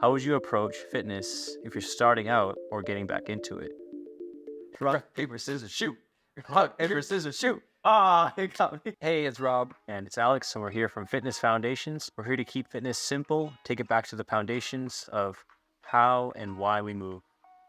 How would you approach fitness if you're starting out or getting back into it? Rock, paper, scissors, shoot. Rock, paper, scissors, shoot. Ah, it got me. Hey, it's Rob. And it's Alex, and we're here from Fitness Foundations. We're here to keep fitness simple, take it back to the foundations of how and why we move.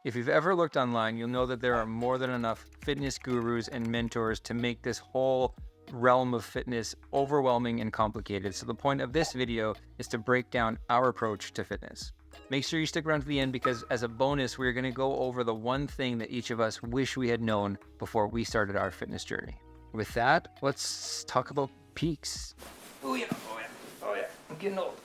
If you've ever looked online, you'll know that there are more than enough fitness gurus and mentors to make this whole realm of fitness overwhelming and complicated. So the point of this video is to break down our approach to fitness. Make sure you stick around to the end because as a bonus, we're going to go over the one thing that each of us wish we had known before we started our fitness journey. With that, let's talk about peaks. Oh yeah. I'm getting old.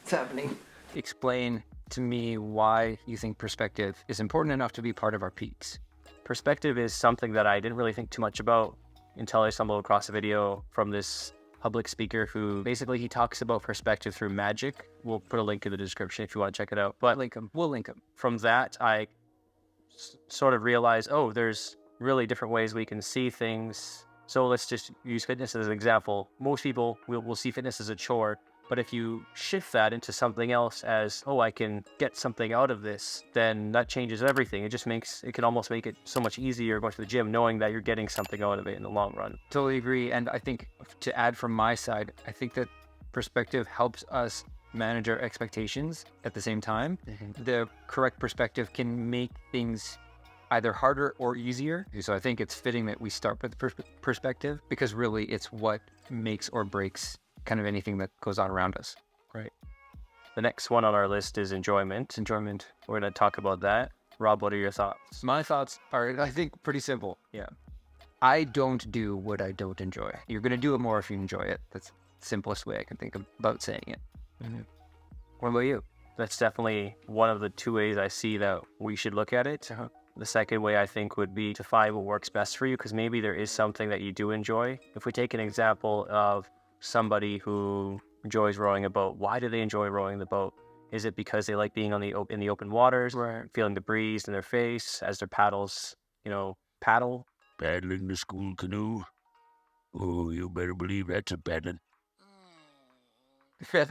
It's happening. Explain to me why you think perspective is important enough to be part of our peaks. Perspective is something that I didn't really think too much about until I stumbled across a video from this public speaker who basically he talks about perspective through magic. We'll put a link in the description if you want to check it out. But We'll link them. From that, I sort of realized, there's really different ways we can see things. So let's just use fitness as an example. Most people will see fitness as a chore, but if you shift that into something else as, I can get something out of this, then that changes everything. It can almost make it so much easier going to the gym, knowing that you're getting something out of it in the long run. Totally agree. And I think to add from my side, I think that perspective helps us manage our expectations at the same time. Mm-hmm. The correct perspective can make things either harder or easier. So I think it's fitting that we start with perspective because really it's what makes or breaks kind of anything that goes on around us. Right. The next one on our list is enjoyment. Enjoyment. We're going to talk about that. Rob, what are your thoughts? My thoughts are, I think, pretty simple. Yeah. I don't do what I don't enjoy. You're going to do it more if you enjoy it. That's the simplest way I can think about saying it. Mm-hmm. What about you? That's definitely one of the two ways I see that we should look at it. Uh-huh. The second way I think would be to find what works best for you, because maybe there is something that you do enjoy. If we take an example of somebody who enjoys rowing a boat, why do they enjoy rowing the boat? Is it because they like being in the open waters, right, feeling the breeze in their face as their paddles, paddle? Paddling the school canoe? Oh, you better believe that's a paddling. Yeah,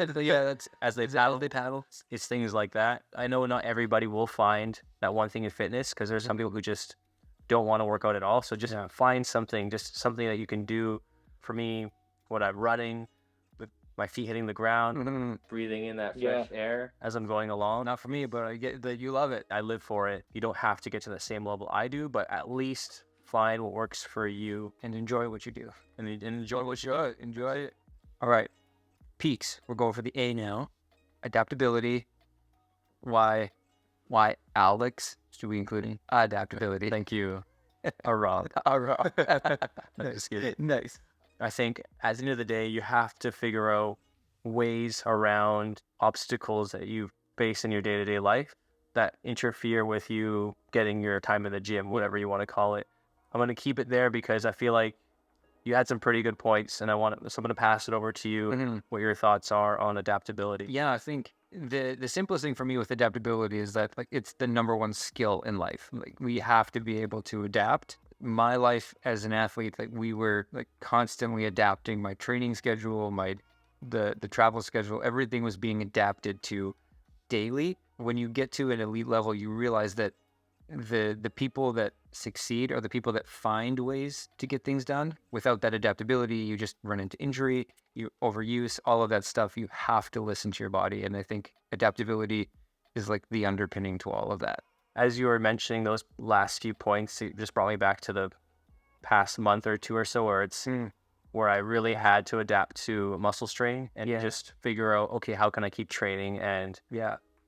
that's as they paddle. It's things like that. I know not everybody will find that one thing in fitness because there's some people who just don't want to work out at all. So just find something that you can do. For me, when I'm running, with my feet hitting the ground, breathing in that fresh air as I'm going along. not for me, but I get that you love it. I live for it. You don't have to get to the same level I do, but at least find what works for you And enjoy what you do. and enjoy what you do. Enjoy it. All right. Peaks. We're going for the A now. Adaptability. Why Alex? Should we include adaptability? Thank you. Rob. Just kidding. Nice. I think at the end of the day, you have to figure out ways around obstacles that you face in your day-to-day life that interfere with you getting your time in the gym, whatever you want to call it. I'm going to keep it there because I feel like you had some pretty good points, and so I'm going to pass it over to you, what your thoughts are on adaptability. Yeah, I think the simplest thing for me with adaptability is that it's the number one skill in life. We have to be able to adapt. My life as an athlete, we were constantly adapting my training schedule, the travel schedule, everything was being adapted to daily. When you get to an elite level, you realize that the people that succeed are the people that find ways to get things done. Without that adaptability, you just run into injury, you overuse, all of that stuff. You have to listen to your body. And I think adaptability is the underpinning to all of that. As you were mentioning those last few points, it just brought me back to the past month or two or so where I really had to adapt to muscle strain and just figure out, okay, how can I keep training and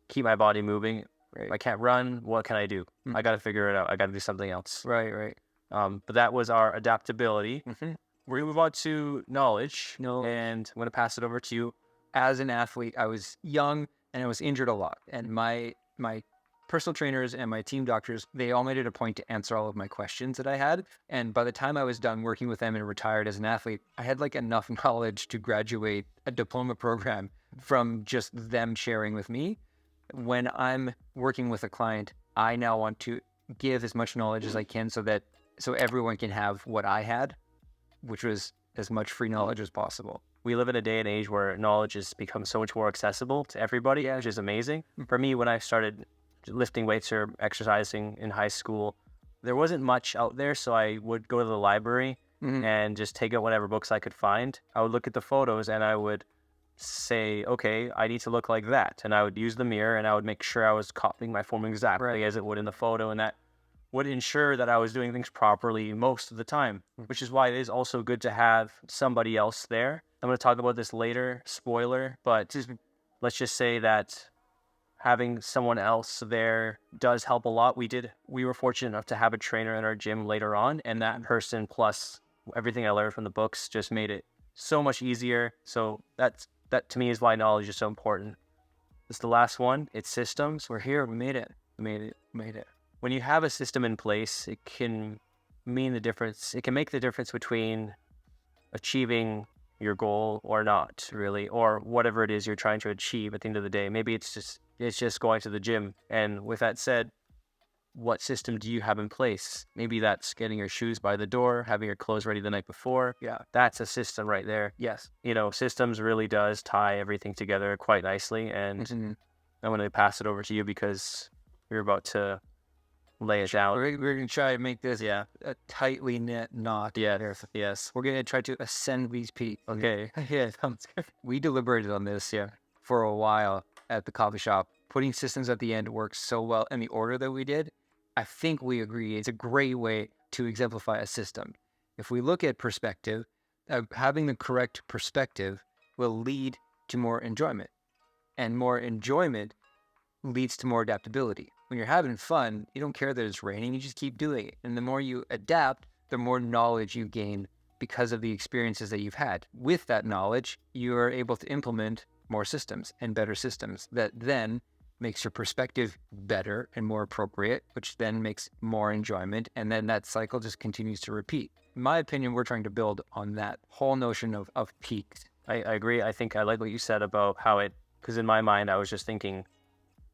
keep my body moving? Right. I can't run. What can I do? I got to figure it out. I got to do something else. Right. But that was our adaptability. We're going to move on to knowledge. No. And I'm going to pass it over to you. As an athlete, I was young and I was injured a lot. And my personal trainers and my team doctors, they all made it a point to answer all of my questions that I had. And by the time I was done working with them and retired as an athlete, I had enough knowledge to graduate a diploma program from just them sharing with me. When I'm working with a client, I now want to give as much knowledge as I can so everyone can have what I had, which was as much free knowledge as possible. we live in a day and age where knowledge has become so much more accessible to everybody, which is amazing. For me, when I started lifting weights or exercising in high school, there wasn't much out there, so I would go to the library and just take out whatever books I could find. I would look at the photos and I would say, okay, I need to look like that. And I would use the mirror and I would make sure I was copying my form exactly as it would in the photo. And that would ensure that I was doing things properly most of the time, which is why it is also good to have somebody else there. I'm going to talk about this later, spoiler, but let's just say that having someone else there does help a lot. We were fortunate enough to have a trainer in our gym later on, and that person plus everything I learned from the books just made it so much easier. So that to me is why knowledge is so important. It's the last one. It's systems. We're here. We made it. Made it. When you have a system in place, it can mean the difference. It can make the difference between achieving your goal or not, really, or whatever it is you're trying to achieve at the end of the day. Maybe it's just going to the gym. And with that said, what system do you have in place? Maybe that's getting your shoes by the door, having your clothes ready the night before. Yeah. That's a system right there. Yes. Systems really does tie everything together quite nicely. And I'm going to pass it over to you because you're about to lay it out. We're going to try to make this a tightly knit knot. Yeah. Yes. We're going to try to ascend these peaks. Okay. Yeah. We deliberated on this for a while at the coffee shop. Putting systems at the end works so well in the order that we did. I think we agree it's a great way to exemplify a system. If we look at perspective, having the correct perspective will lead to more enjoyment. And more enjoyment leads to more adaptability. When you're having fun, you don't care that it's raining, you just keep doing it. And the more you adapt, the more knowledge you gain because of the experiences that you've had. With that knowledge, you are able to implement more systems and better systems that then makes your perspective better and more appropriate, which then makes more enjoyment. And then that cycle just continues to repeat. In my opinion, we're trying to build on that whole notion of peaks. I agree. I think I like what you said about how because in my mind, I was just thinking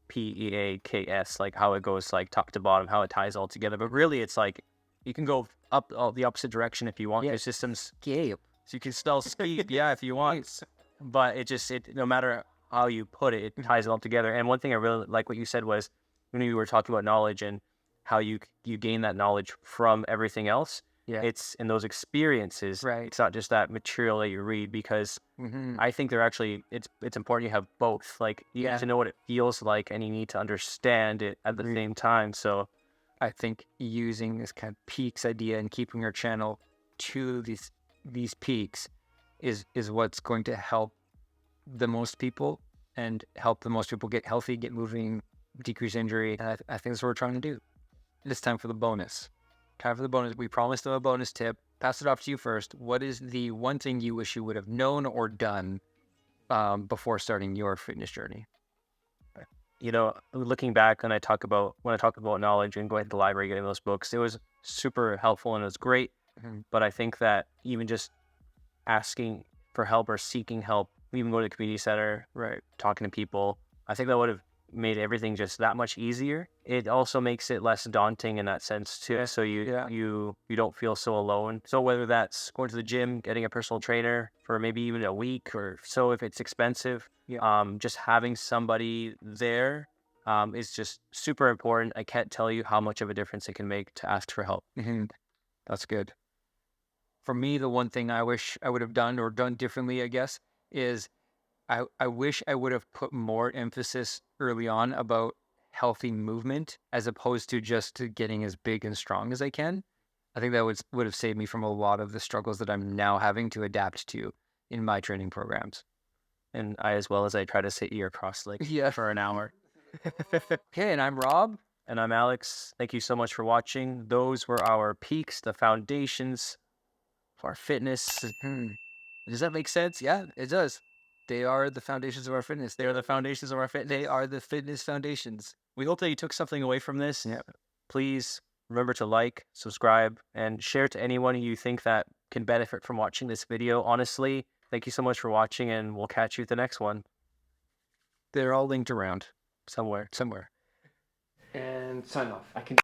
P.E.A.K.S, like how it goes like top to bottom, how it ties all together. But really, it's like you can go up the opposite direction if you want. Your systems, so you can spell speed, if you want. But it no matter how you put it, it ties it all together. And one thing I really like what you said was when you were talking about knowledge and how you gain that knowledge from everything else. Yeah. It's in those experiences. Right. It's not just that material that you read, because I think they're actually, it's important you have both. Like you need to know what it feels like and you need to understand it at the same time. So I think using this kind of peaks idea and keeping our channel to these peaks is what's going to help the most people and help the most people get healthy, get moving, decrease injury. And I think that's what we're trying to do. It's time for the bonus. Time for the bonus. We promised them a bonus tip. Pass it off to you first. What is the one thing you wish you would have known or done before starting your fitness journey? Looking back, when I talk about knowledge and going to the library, getting those books, it was super helpful and it was great. But I think that even just asking for help or seeking help, even go to the community center, right, talking to people, I think that would have made everything just that much easier. It also makes it less daunting in that sense too. So you don't feel so alone. So whether that's going to the gym, getting a personal trainer for maybe even a week or so if it's expensive, just having somebody there is just super important. I can't tell you how much of a difference it can make to ask for help. That's good. For me, the one thing I wish I would have done or done differently, I guess, is I wish I would have put more emphasis early on about healthy movement as opposed to just getting as big and strong as I can. I think that would have saved me from a lot of the struggles that I'm now having to adapt to in my training programs. And I try to sit ear crossed for an hour. Okay, and I'm Rob. And I'm Alex. Thank you so much for watching. Those were our peaks, the foundations for our fitness. Does that make sense? Yeah, it does. They are the foundations of our fitness. They are the foundations of our fitness. They are the fitness foundations. We hope that you took something away from this. Yeah. Please remember to like, subscribe, and share to anyone you think that can benefit from watching this video. Honestly, thank you so much for watching, and we'll catch you at the next one. They're all linked around somewhere. And sign off. I can